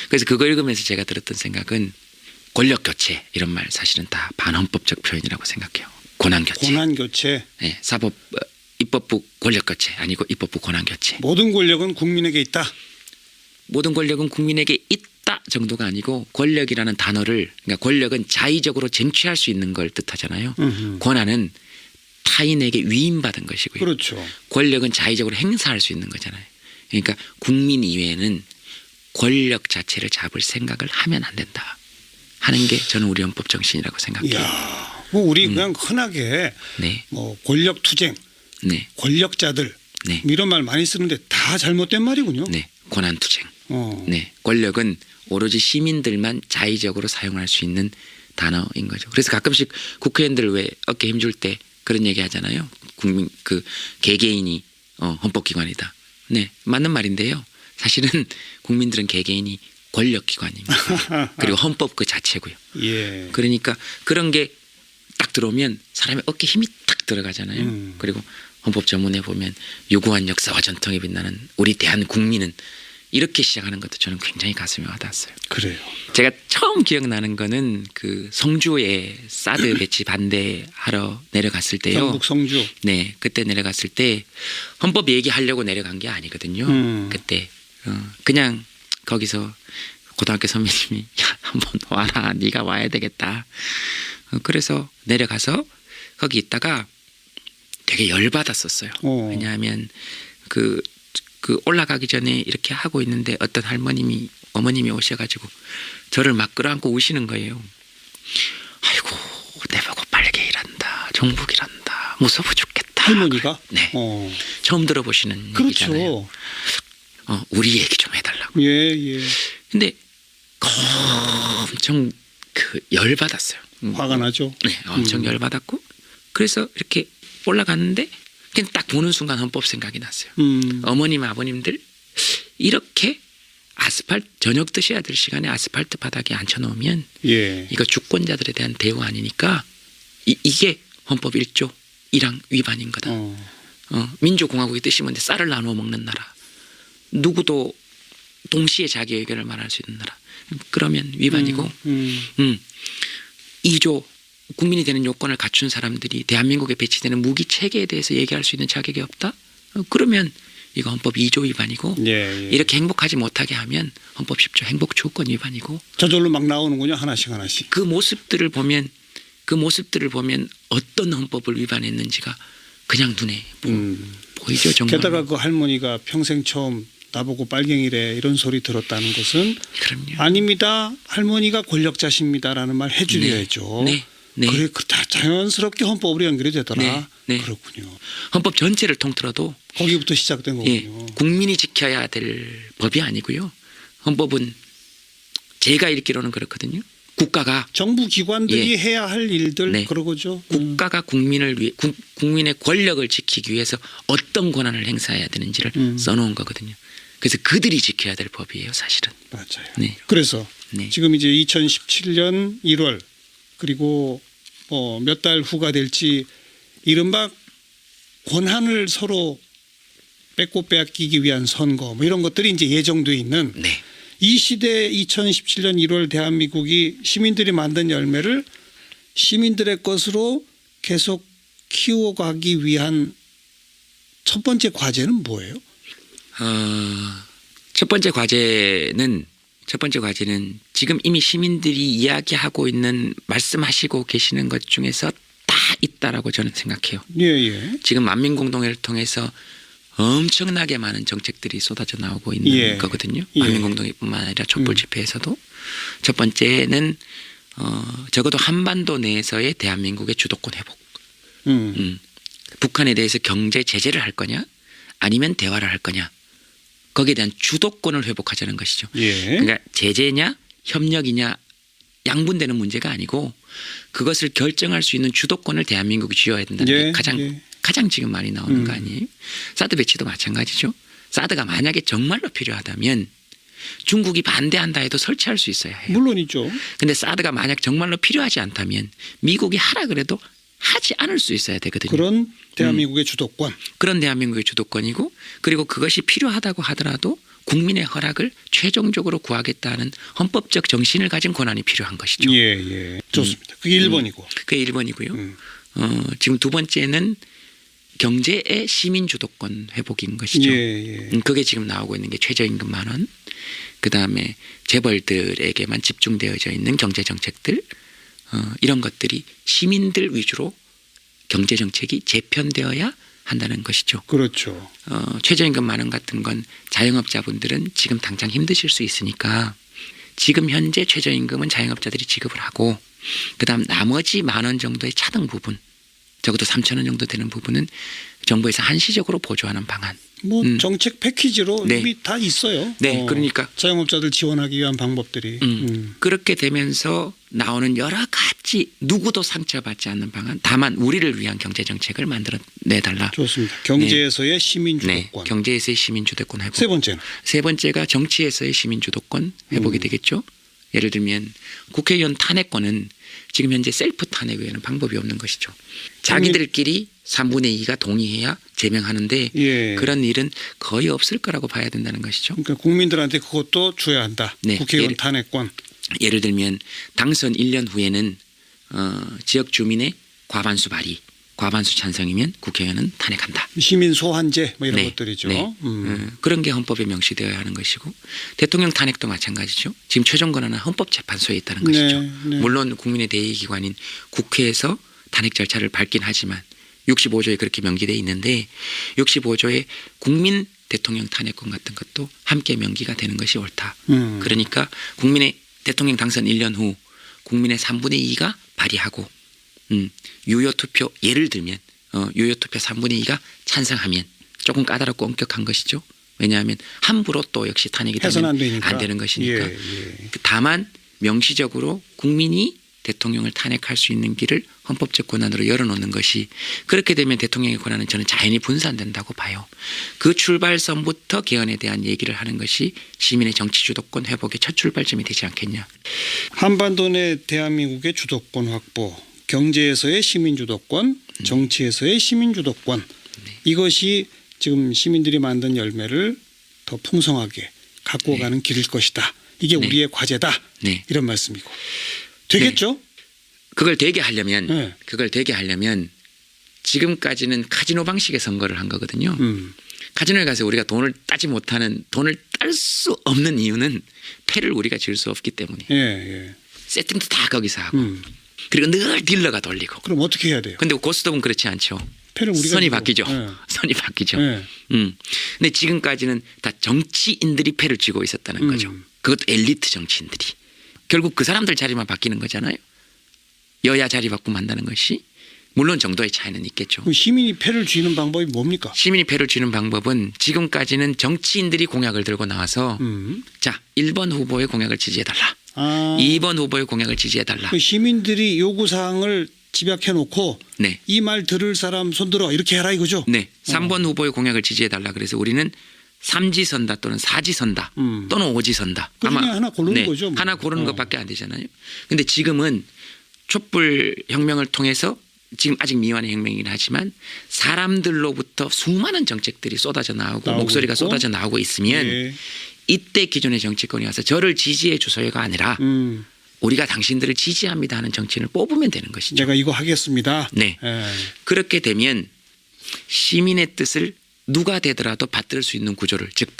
그래서 그거 읽으면서 제가 들었던 생각은 권력 교체 이런 말 사실은 다 반헌법적 표현이라고 생각해요. 권한 교체. 권한 교체. 네, 사법 입법부 권력 교체 아니고 입법부 권한 교체. 모든 권력은 국민에게 있다. 모든 권력은 국민에게 있다 정도가 아니고 권력이라는 단어를 그러니까 권력은 자의적으로 쟁취할 수 있는 걸 뜻하잖아요. 권한은 타인에게 위임받은 것이고요. 그렇죠. 권력은 자의적으로 행사할 수 있는 거잖아요. 그러니까 국민 이외에는 권력 자체를 잡을 생각을 하면 안 된다 하는 게 저는 우리 헌법 정신이라고 생각해요. 이야, 뭐 우리 그냥 흔하게 네. 뭐 권력 투쟁, 네. 권력자들 네. 이런 말 많이 쓰는데 다 잘못된 말이군요. 네. 권한 투쟁. 어. 네. 권력은 오로지 시민들만 자의적으로 사용할 수 있는 단어인 거죠. 그래서 가끔씩 국회의원들 왜 어깨 힘줄 때 그런 얘기 하잖아요. 국민 그 개개인이 헌법기관이다. 네. 맞는 말인데요. 사실은 국민들은 개개인이 권력기관입니다. 그리고 헌법 그 자체고요. 예. 그러니까 그런 게 딱 들어오면 사람의 어깨 힘이 딱 들어가잖아요. 그리고 헌법 전문에 보면 유구한 역사와 전통에 빛나는 우리 대한국민은 이렇게 시작하는 것도 저는 굉장히 가슴에 와닿았어요. 그래요. 제가 처음 기억나는 거는 그 성주에 사드 배치 반대하러 내려갔을 때요. 경북 성주. 네, 그때 내려갔을 때 헌법 얘기하려고 내려간 게 아니거든요. 그때 그냥 거기서 고등학교 선배님이 야, 한번 와라. 네가 와야 되겠다. 그래서 내려가서 거기 있다가 되게 열받았었어요. 왜냐하면 그 올라가기 전에 이렇게 하고 있는데 어떤 어머님이 오셔가지고 저를 막 끌어안고 우시는 거예요. 아이고 내보고 빨개 일한다. 종북이란다. 무서워 죽겠다. 할머니가? 네. 처음 들어보시는 얘기잖아요. 그렇죠. 우리 얘기 좀 해달라고. 예. 근데 엄청 열받았어요. 화가 나죠. 네, 엄청 열받았고 그래서 이렇게 올라갔는데 그냥 딱 보는 순간 헌법 생각이 났어요. 어머님 아버님들 이렇게 아스팔트 저녁 드셔야 될 시간에 아스팔트 바닥에 앉혀놓으면 예. 이거 주권자들에 대한 대우 아니니까 이게 헌법 1조 1항 위반인 거다. 민주공화국의 뜻이 뭔데 쌀을 나누어 먹는 나라. 누구도 동시에 자기 의견을 말할 수 있는 나라. 그러면 위반이고 2조 국민이 되는 요건을 갖춘 사람들이 대한민국에 배치되는 무기 체계에 대해서 얘기할 수 있는 자격이 없다? 그러면 이거 헌법 2조 위반이고 예. 이렇게 행복하지 못하게 하면 헌법 10조 행복주권 위반이고 저절로 막 나오는군요. 하나씩. 그 모습들을 보면 어떤 헌법을 위반했는지가 그냥 눈에 보이죠. 정말. 게다가 그 할머니가 평생 처음 나보고 빨갱이래 이런 소리 들었다는 것은 그럼요. 아닙니다. 할머니가 권력자십니다라는 말 해주려야죠. 네. 그래 다 자연스럽게 헌법으로 연결이 되더라. 네. 그렇군요. 헌법 전체를 통틀어도 거기부터 시작된 거군요. 국민이 지켜야 될 법이 아니고요. 헌법은 제가 읽기로는 그렇거든요. 국가가 정부 기관들이 해야 할 일들 네. 그러고죠. 국가가 국민을 위해 국민의 권력을 지키기 위해서 어떤 권한을 행사해야 되는지를 써놓은 거거든요. 그래서 그들이 지켜야 될 법이에요, 사실은. 맞아요. 네. 그래서 네. 지금 이제 2017년 1월 그리고 몇 달 후가 될지 이른바 권한을 서로 뺏고 빼앗기기 위한 선거 뭐 이런 것들이 이제 예정돼 있는 네. 이 시대 2017년 1월 대한민국이 시민들이 만든 열매를 시민들의 것으로 계속 키워가기 위한 첫 번째 과제는 뭐예요? 첫 번째 과제는 지금 이미 시민들이 이야기하고 있는 말씀하시고 계시는 것 중에서 다 있다라고 저는 생각해요. 예. 지금 만민공동회를 통해서 엄청나게 많은 정책들이 쏟아져 나오고 있는 거거든요. 만민공동회뿐만 아니라 촛불 집회에서도 첫 번째는 적어도 한반도 내에서의 대한민국의 주도권 회복. 북한에 대해서 경제 제재를 할 거냐 아니면 대화를 할 거냐. 거기에 대한 주도권을 회복하자는 것이죠. 그러니까 제재냐 협력이냐 양분되는 문제가 아니고 그것을 결정할 수 있는 주도권을 대한민국이 쥐어야 된다는 게 가장 지금 많이 나오는 거 아니에요. 사드 배치도 마찬가지죠. 사드가 만약에 정말로 필요하다면 중국이 반대한다 해도 설치할 수 있어야 해요. 물론이죠. 그런데 사드가 만약 정말로 필요하지 않다면 미국이 하라 그래도 하지 않을 수 있어야 되거든요. 그런 대한민국의 주도권. 그런 대한민국의 주도권이고 그리고 그것이 필요하다고 하더라도 국민의 허락을 최종적으로 구하겠다는 헌법적 정신을 가진 권한이 필요한 것이죠. 예. 좋습니다. 그게 1번이고. 그게 1번이고요. 지금 두 번째는 경제의 시민 주도권 회복인 것이죠. 예, 그게 지금 나오고 있는 게 최저임금 10,000원, 그다음에 재벌들에게만 집중되어져 있는 경제 정책들, 이런 것들이 시민들 위주로 경제 정책이 재편되어야 한다는 것이죠. 그렇죠. 최저임금 10,000원 같은 건 자영업자분들은 지금 당장 힘드실 수 있으니까 지금 현재 최저임금은 자영업자들이 지급을 하고, 그다음 나머지 10,000원 정도의 차등 부분, 적어도 3,000원 정도 되는 부분은 정부에서 한시적으로 보조하는 방안. 뭐 정책 패키지로 네. 이미 다 있어요. 네, 그러니까 자영업자들 지원하기 위한 방법들이. 그렇게 되면서 나오는 여러 가지 누구도 상처받지 않는 방안, 다만 우리를 위한 경제 정책을 만들어내달라. 좋습니다. 경제에서의 시민 네, 주도권. 경제에서의 시민 주도권 회복. 세 번째는 세 번째가 정치에서의 시민 주도권 회복이 되겠죠. 예를 들면 국회의원 탄핵권은 지금 현재 셀프 탄핵 외에는 방법이 없는 것이죠. 자기들끼리 3분의 2가 동의해야 제명하는데 예. 그런 일은 거의 없을 거라고 봐야 된다는 것이죠. 그러니까 국민들한테 그것도 줘야 한다. 네. 국회의원 탄핵권. 예를 들면 당선 1년 후에는 지역 주민의 과반수 발의, 과반수 찬성이면 국회의원은 탄핵한다. 시민 소환제 뭐 이런 네. 것들이죠. 네. 그런 게 헌법에 명시되어야 하는 것이고, 대통령 탄핵도 마찬가지죠. 지금 최종 권한은 헌법재판소에 있다는 것이죠. 네. 물론 국민의 대의기관인 국회에서 탄핵 절차를 밟긴 하지만 65조에 그렇게 명기되어 있는데 65조에 국민 대통령 탄핵권 같은 것도 함께 명기가 되는 것이 옳다. 그러니까 국민의 대통령 당선 1년 후 국민의 3분의 2가 발의하고 유효투표, 예를 들면 유효투표 3분의 2가 찬성하면, 조금 까다롭고 엄격한 것이죠. 왜냐하면 함부로 또 역시 탄핵이 해서는 되면 안 되는 것이니까. 다만 명시적으로 국민이 대통령을 탄핵할 수 있는 길을 헌법적 권한으로 열어놓는 것이, 그렇게 되면 대통령의 권한은 저는 자연히 분산된다고 봐요. 그 출발선부터 개헌에 대한 얘기를 하는 것이 시민의 정치 주도권 회복의 첫 출발점이 되지 않겠냐. 한반도 내 대한민국의 주도권 확보, 경제에서의 시민 주도권, 정치에서의 시민 주도권, 이것이 지금 시민들이 만든 열매를 더 풍성하게 갖고 가는 길일 것이다. 이게 네. 우리의 과제다. 네. 이런 말씀이고. 되겠죠? 그걸 되게 하려면 네. 지금까지는 카지노 방식의 선거를 한 거거든요. 카지노에 가서 우리가 돈을 따지 못하는, 돈을 딸 수 없는 이유는 패를 우리가 질 수 없기 때문에. 예. 세팅도 다 거기서 하고 그리고 늘 딜러가 돌리고. 그럼 어떻게 해야 돼요? 근데 고스톱은 그렇지 않죠. 패를 우리가 선이 주고. 바뀌죠. 예. 선이 바뀌죠. 예. 근데 지금까지는 다 정치인들이 패를 쥐고 있었다는 거죠. 그것도 엘리트 정치인들이. 결국 그 사람들 자리만 바뀌는 거잖아요. 여야 자리 바꾸면 한다는 것이. 물론 정도의 차이는 있겠죠. 그럼 시민이 패를 쥐는 방법이 뭡니까? 시민이 패를 쥐는 방법은 지금까지는 정치인들이 공약을 들고 나와서 자, 1번 후보의 공약을 지지해달라. 2번 후보의 공약을 지지해달라. 그 시민들이 요구사항을 집약해 놓고 네. 이 말 들을 사람 손들어 이렇게 해라 이거죠? 네. 3번 후보의 공약을 지지해달라. 그래서 우리는 3지선다 또는 4지선다 또는 5지선다. 그 중에 하나 고르는 거죠. 뭐. 하나 고르는 것밖에 안 되잖아요. 그런데 지금은 촛불 혁명을 통해서, 지금 아직 미완의 혁명이긴 하지만 사람들로부터 수많은 정책들이 쏟아져 나오고 목소리가 있고. 쏟아져 나오고 있으면 예. 이때 기존의 정치권이 와서 저를 지지해 주소요가 아니라 우리가 당신들을 지지합니다 하는 정치인을 뽑으면 되는 것이죠. 내가 이거 하겠습니다. 네. 예. 그렇게 되면 시민의 뜻을 누가 되더라도 받들 수 있는 구조를, 즉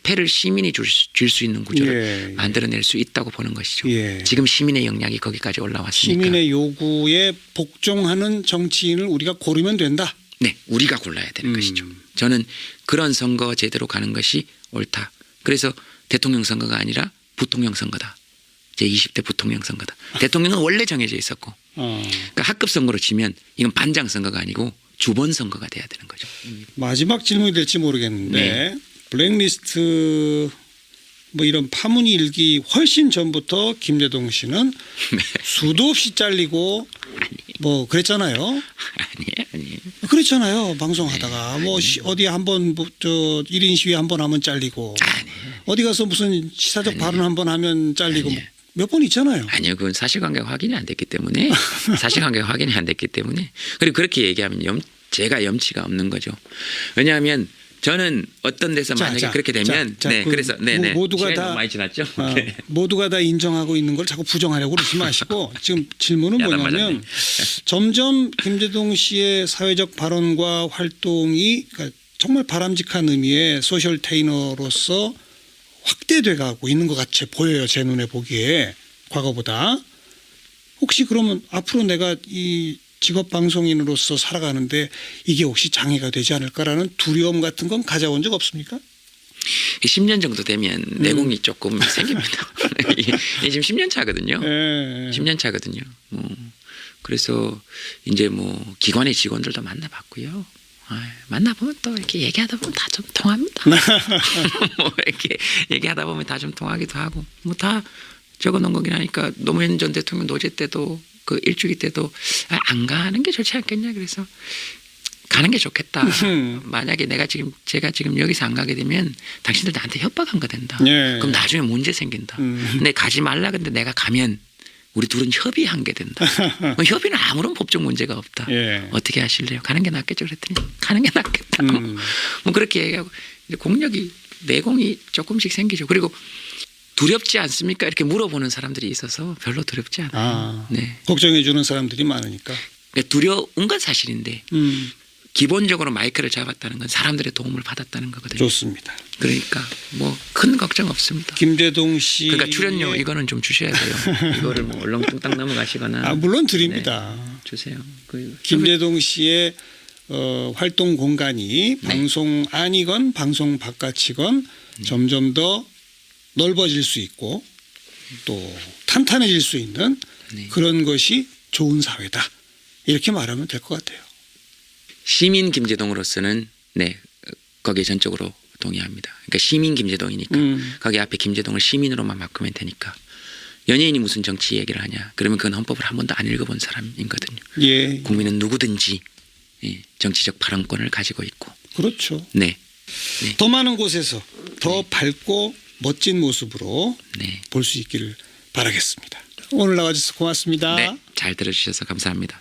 패를 시민이 줄 수 있는 구조를 만들어낼 수 있다고 보는 것이죠. 예. 지금 시민의 역량이 거기까지 올라왔으니까. 시민의 요구에 복종하는 정치인을 우리가 고르면 된다. 네, 우리가 골라야 되는 것이죠. 저는 그런 선거 제대로 가는 것이 옳다. 그래서 대통령 선거가 아니라 부통령 선거다. 제20대 부통령 선거다. 대통령은 원래 정해져 있었고, 그러니까 학급 선거로 치면 이건 반장 선거가 아니고 주번 선거가 돼야 되는 거죠. 마지막 질문이 될지 모르겠는데 네. 블랙리스트 뭐 이런 파문이 일기 훨씬 전부터 김대동 씨는 수도 없이 잘리고 뭐 그랬잖아요. 아니에요. 그랬잖아요. 방송하다가 뭐 어디 한번 저 1인 시위 한번 하면 잘리고 어디 가서 무슨 시사적 발언 한번 하면 잘리고 몇 번 있잖아요. 아니요. 그건 사실관계가 확인이 안 됐기 때문에 그리고 그렇게 얘기하면 제가 염치가 없는 거죠. 왜냐하면 저는 어떤 데서 만약에 그렇게 되면 네, 그래서 네네. 모두가 시간이 다 너무 많이 지났죠. 네. 모두가 다 인정하고 있는 걸 자꾸 부정하려고 그러지 마시고 지금 질문은 뭐냐면 점점 김재동 씨의 사회적 발언과 활동이 그러니까 정말 바람직한 의미의 소셜 테이너로서 확대돼 가고 있는 것 같이 보여요. 제 눈에 보기에 과거보다. 혹시 그러면 앞으로 내가 이 직업 방송인으로서 살아가는데 이게 혹시 장애가 되지 않을까라는 두려움 같은 건 가져온 적 없습니까? 10년 정도 되면 내공이 조금 생깁니다. 이게 지금 10년 차거든요. 네. 10년 차거든요. 그래서 이제 뭐 기관의 직원들도 만나봤고요. 만나보면 또 이렇게 얘기하다 보면 다 좀 통합니다. 뭐 이렇게 얘기하다 보면 다 좀 통하기도 하고 뭐 다 적어놓은 거긴 하니까 노무현 전 대통령 노제 때도 그 일주기 때도 안 가는 게 좋지 않겠냐 그래서 가는 게 좋겠다. 만약에 제가 지금 여기서 안 가게 되면 당신들 나한테 협박한 거 된다. 예. 그럼 나중에 문제 생긴다. 근데 가지 말라 근데 내가 가면 우리 둘은 협의한 게 된다. 협의는 아무런 법적 문제가 없다. 예. 어떻게 하실래요? 가는 게 낫겠죠 그랬더니 가는 게 낫겠다. 뭐 그렇게 얘기하고 이제 공력이 내공이 조금씩 생기죠. 그리고 두렵지 않습니까? 이렇게 물어보는 사람들이 있어서 별로 두렵지 않아요. 네. 걱정해 주는 사람들이 많으니까. 두려운 건 사실인데 기본적으로 마이크를 잡았다는 건 사람들의 도움을 받았다는 거거든요. 좋습니다. 그러니까 뭐 큰 걱정 없습니다. 김재동 씨. 그러니까 출연료 이거는 좀 주셔야 돼요. 이거를 뭐 얼렁뚱땅 넘어가시거나. 물론 드립니다. 네, 주세요. 김재동 씨의 활동 공간이 방송 안이건 방송 바깥이건 점점 더 넓어질 수 있고 또 탄탄해질 수 있는 그런 것이 좋은 사회다. 이렇게 말하면 될 것 같아요. 시민 김재동으로서는 네 거기에 전적으로 동의합니다. 그러니까 시민 김재동이니까 거기 앞에 김재동을 시민으로만 바꾸면 되니까 연예인이 무슨 정치 얘기를 하냐. 그러면 그건 헌법을 한 번도 안 읽어본 사람이거든요. 예. 국민은 누구든지 정치적 발언권을 가지고 있고. 그렇죠. 네. 더 많은 곳에서 더 밝고 멋진 모습으로 볼 수 있기를 바라겠습니다. 오늘 나와주셔서 고맙습니다. 네, 잘 들어주셔서 감사합니다.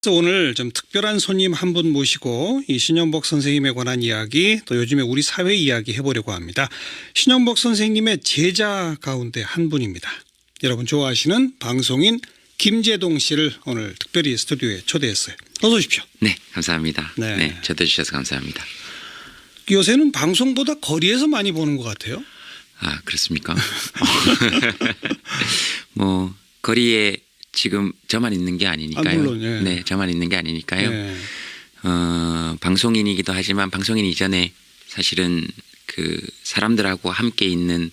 오늘 좀 특별한 손님 한 분 모시고 이 신연복 선생님에 관한 이야기 또 요즘에 우리 사회 이야기 해보려고 합니다. 신연복 선생님의 제자 가운데 한 분입니다. 여러분 좋아하시는 방송인 김재동 씨를 오늘 특별히 스튜디오에 초대했어요. 어서 오십시오. 네, 감사합니다. 네. 네, 초대해주셔서 감사합니다. 요새는 방송보다 거리에서 많이 보는 것 같아요. 아, 그렇습니까? 뭐 거리에 지금 저만 있는 게 아니니까요. 물론, 예. 네, 저만 있는 게 아니니까요. 예. 방송인이기도 하지만 방송인 이전에 사실은 그 사람들하고 함께 있는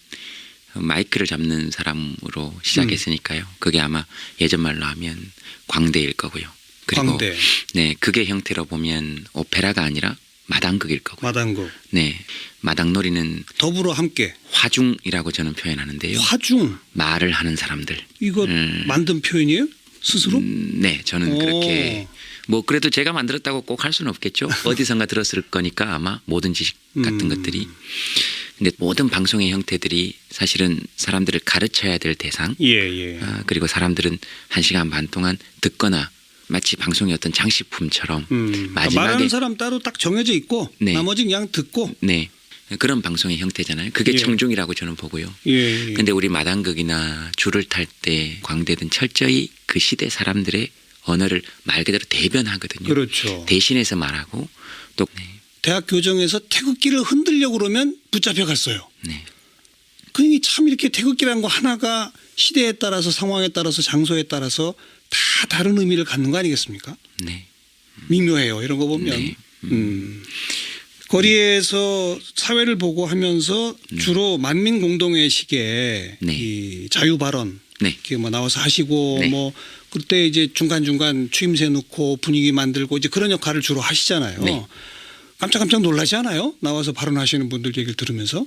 마이크를 잡는 사람으로 시작했으니까요. 그게 아마 예전 말로 하면 광대일 거고요. 그리고 광대. 네, 극의 형태로 보면 오페라가 아니라 마당극일 거고요. 마당극. 네, 마당놀이는 더불어 함께. 화중이라고 저는 표현하는데요. 화중. 말을 하는 사람들. 이거 만든 표현이에요? 스스로? 네, 저는 그렇게 뭐 그래도 제가 만들었다고 꼭 할 수는 없겠죠. 어디선가 들었을 거니까 아마 모든 지식 같은 것들이. 근데 모든 방송의 형태들이 사실은 사람들을 가르쳐야 될 대상. 예. 그리고 사람들은 1시간 반 동안 듣거나 마치 방송의 어떤 장식품처럼 마지막에 말하는 사람 따로 딱 정해져 있고 네. 나머지 그냥 듣고. 네. 그런 방송의 형태잖아요. 그게 청중이라고 저는 보고요. 예. 근데 우리 마당극이나 줄을 탈 때 광대든 철저히 그 시대 사람들의 언어를 말 그대로 대변하거든요. 그렇죠. 대신해서 말하고 또 대학 교정에서 태극기를 흔들려고 그러면 붙잡혀 갔어요. 네. 그러니 참 이렇게 태극기라는 거 하나가 시대에 따라서 상황에 따라서 장소에 따라서 다 다른 의미를 갖는 거 아니겠습니까? 네. 미묘해요. 이런 거 보면. 네. 거리에서 사회를 보고 하면서 주로 만민 공동회식에 이 자유 발언 이렇게 뭐 나와서 하시고 뭐 그때 이제 중간중간 추임새 넣고 분위기 만들고 이제 그런 역할을 주로 하시잖아요. 네. 깜짝깜짝 놀라지 않아요? 나와서 발언하시는 분들 얘기를 들으면서.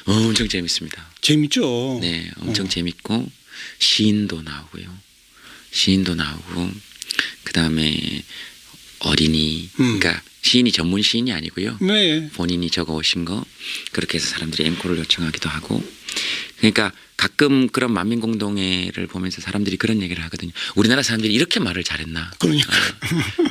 엄청 재밌습니다. 재밌죠. 네, 엄청 재밌고 시인도 나오고요. 시인도 나오고 그다음에 어린이 그러니까 시인이 전문 시인이 아니고요. 네. 본인이 적어오신 거 그렇게 해서 사람들이 앵콜을 요청하기도 하고 그러니까 가끔 그런 만민공동회를 보면서 사람들이 그런 얘기를 하거든요. 우리나라 사람들이 이렇게 말을 잘했나. 그러니까.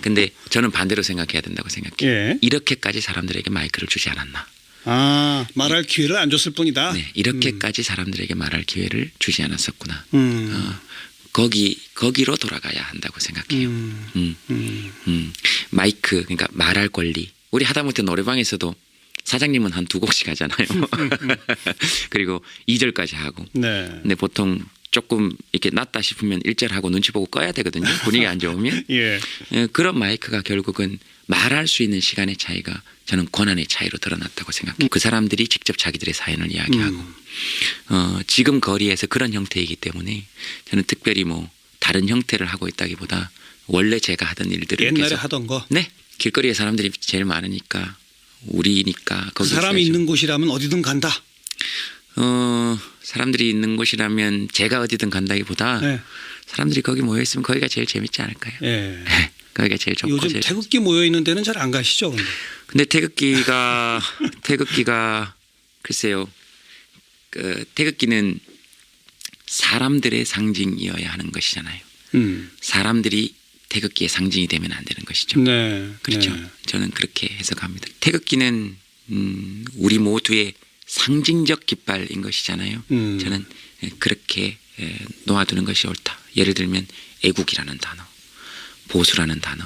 근데 저는 반대로 생각해야 된다고 생각해요. 예. 이렇게까지 사람들에게 마이크를 주지 않았나. 아, 말할 기회를 안 줬을 뿐이다. 네, 이렇게까지 사람들에게 말할 기회를 주지 않았었구나. 음. 거기로 돌아가야 한다고 생각해요. 마이크 그러니까 말할 권리. 우리 하다못해 노래방에서도 사장님은 한 2곡씩 하잖아요. 그리고 2절까지 하고. 네. 근데 보통 조금 이렇게 낮다 싶으면 1절 하고 눈치 보고 꺼야 되거든요. 분위기 안 좋으면. 예. 그런 마이크가 결국은 말할 수 있는 시간의 차이가 저는 권한의 차이로 드러났다고 생각해요. 그 사람들이 직접 자기들의 사연을 이야기하고 지금 거리에서 그런 형태이기 때문에 저는 특별히 뭐 다른 형태를 하고 있다기보다 원래 제가 하던 일들을 옛날에 계속 하던 거. 네. 길거리에 사람들이 제일 많으니까 우리니까 그 거기 사람이 있어야죠. 있는 곳이라면 어디든 간다. 사람들이 있는 곳이라면 제가 어디든 간다기보다 네. 사람들이 거기 모여 있으면 거기가 제일 재밌지 않을까요? 예. 거기가 제일 좋고 요즘 제일 태극기 모여 있는 데는 잘 안 가시죠, 근데 태극기가 글쎄요. 태극기는 사람들의 상징이어야 하는 것이잖아요. 사람들이 태극기의 상징이 되면 안 되는 것이죠. 네. 그렇죠. 네. 저는 그렇게 해석합니다. 태극기는 우리 모두의 상징적 깃발인 것이잖아요. 저는 그렇게 놓아두는 것이 옳다. 예를 들면 애국이라는 단어, 보수라는 단어,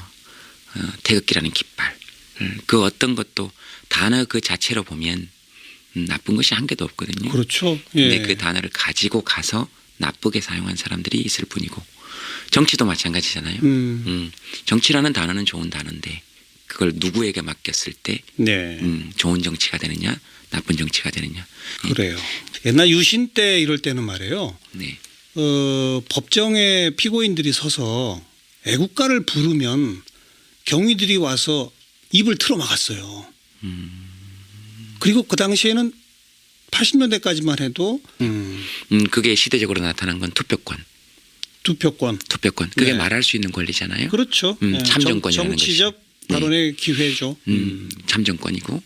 태극기라는 깃발. 그 어떤 것도 단어 그 자체로 보면 나쁜 것이 한 개도 없거든요. 그렇죠. 예. 근데 그 단어를 가지고 가서 나쁘게 사용한 사람들이 있을 뿐이고 정치도 마찬가지잖아요. 정치라는 단어는 좋은 단어인데 그걸 누구에게 맡겼을 때 네. 좋은 정치가 되느냐 나쁜 정치가 되느냐. 그래요. 옛날 유신 때 이럴 때는 말이에요. 네. 법정에 피고인들이 서서 애국가를 부르면 경위들이 와서 입을 틀어 막았어요. 그리고 그 당시에는 80년대까지만 해도 그게 시대적으로 나타난 건 투표권. 투표권. 그게 네. 말할 수 있는 권리잖아요. 그렇죠. 네. 참정권이라는 정치적 것이. 발언의 기회죠. 참정권이고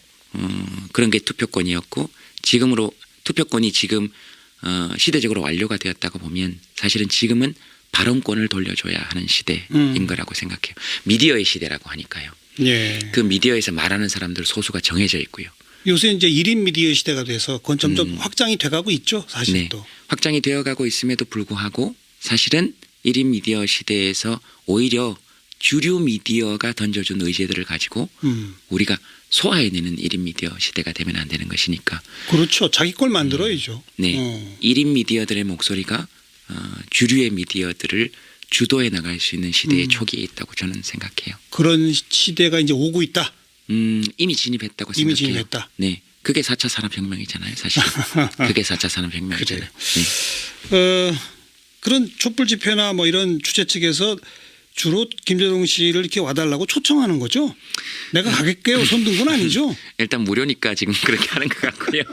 그런 게 투표권이었고 지금으로 투표권이 지금 시대적으로 완료가 되었다고 보면 사실은 지금은 발언권을 돌려줘야 하는 시대인 거라고 생각해요. 미디어의 시대라고 하니까요. 예. 그 미디어에서 말하는 사람들 소수가 정해져 있고요. 요새 이제 1인 미디어 시대가 돼서 그건 점점 확장이 돼가고 있죠. 사실 네. 또. 확장이 되어가고 있음에도 불구하고 사실은 1인 미디어 시대에서 오히려 주류 미디어가 던져준 의제들을 가지고 우리가 소화해내는 1인 미디어 시대가 되면 안 되는 것이니까. 그렇죠. 자기 걸 만들어야죠. 네. 1인 미디어들의 목소리가 주류의 미디어들을 주도해 나갈 수 있는 시대의 초기에 있다고 저는 생각해요. 그런 시대가 이제 오고 있다. 이미 진입했다고 이미 생각해요. 진입했다. 네. 그게 4차 산업혁명이잖아요. 사실. 그게 4차 산업혁명이잖아요. 네. 그런 촛불 집회나 뭐 이런 주최 측에서 주로 김재동 씨를 이렇게 와달라고 초청하는 거죠. 내가 가겠게요. 손든 건 아니죠. 일단 무료니까 지금 그렇게 하는 것 같고요.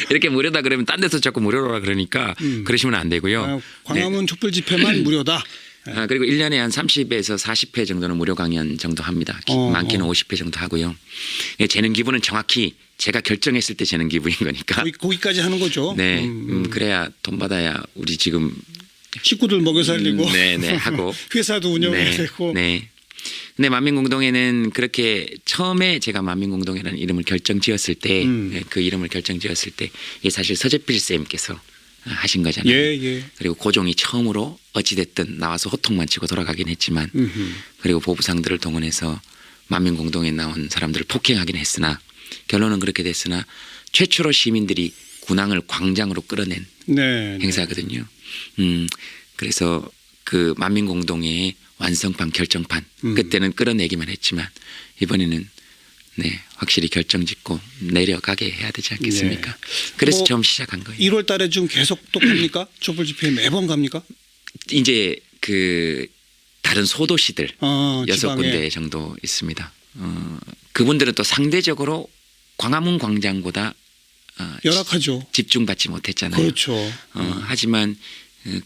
이렇게 무료다 그러면 딴 데서 자꾸 무료라 그러니까 그러시면 안 되고요. 광화문 촛불 집회만 무료다. 그리고 1년에 한 30에서 40회 정도는 무료 강연 정도 합니다. 많게는 50회 정도 하고요. 재능 기부는 정확히 제가 결정했을 때 재능 기부인 거니까. 거기까지 하는 거죠. 네, 그래야 돈 받아야 우리 지금 식구들 먹여 살리고 네네 하고 회사도 운영해야 되고. 네. 근데 만민공동회는 그렇게 처음에 제가 만민공동회라는 이름을 결정지었을 때 그 이름을 결정지었을 때 이게 사실 서재필 쌤께서 하신 거잖아요. 예. 그리고 고종이 처음으로 어찌됐든 나와서 호통만 치고 돌아가긴 했지만 그리고 보부상들을 동원해서 만민공동회에 나온 사람들을 폭행하긴 했으나 결론은 그렇게 됐으나 최초로 시민들이 군항을 광장으로 끌어낸 행사거든요. 그래서 그 만민공동회의 완성판 결정판 그때는 끌어내기만 했지만 이번에는 네 확실히 결정짓고 내려가게 해야 되지 않겠습니까? 네. 그래서 처음 시작한 거예요. 1월 달에 좀 계속 또 갑니까? 촛불 집회 매번 갑니까? 이제 그 다른 소도시들 6군데 지방에. 정도 있습니다. 그분들은 또 상대적으로 광화문 광장보다 열악하죠. 집중받지 못했잖아요. 그렇죠. 하지만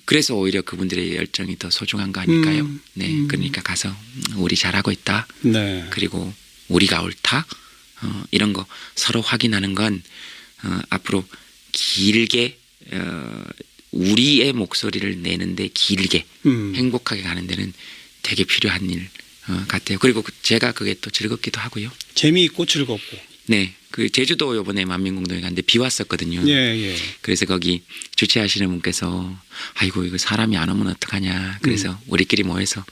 그래서 오히려 그분들의 열정이 더 소중한 거 아닐까요? 네, 그러니까 가서 우리 잘하고 있다. 네. 그리고 우리가 옳다. 이런 거 서로 확인하는 건 앞으로 길게 우리의 목소리를 내는데 길게 행복하게 가는 데는 되게 필요한 일 같아요. 그리고 제가 그게 또 즐겁기도 하고요. 재미있고 즐겁고. 네, 그 제주도 요번에 만민공동에 갔는데 비 왔었거든요. 예, 예. 그래서 거기 주최하시는 분께서 아이고 이거 사람이 안 오면 어떡하냐. 그래서 우리끼리 모여서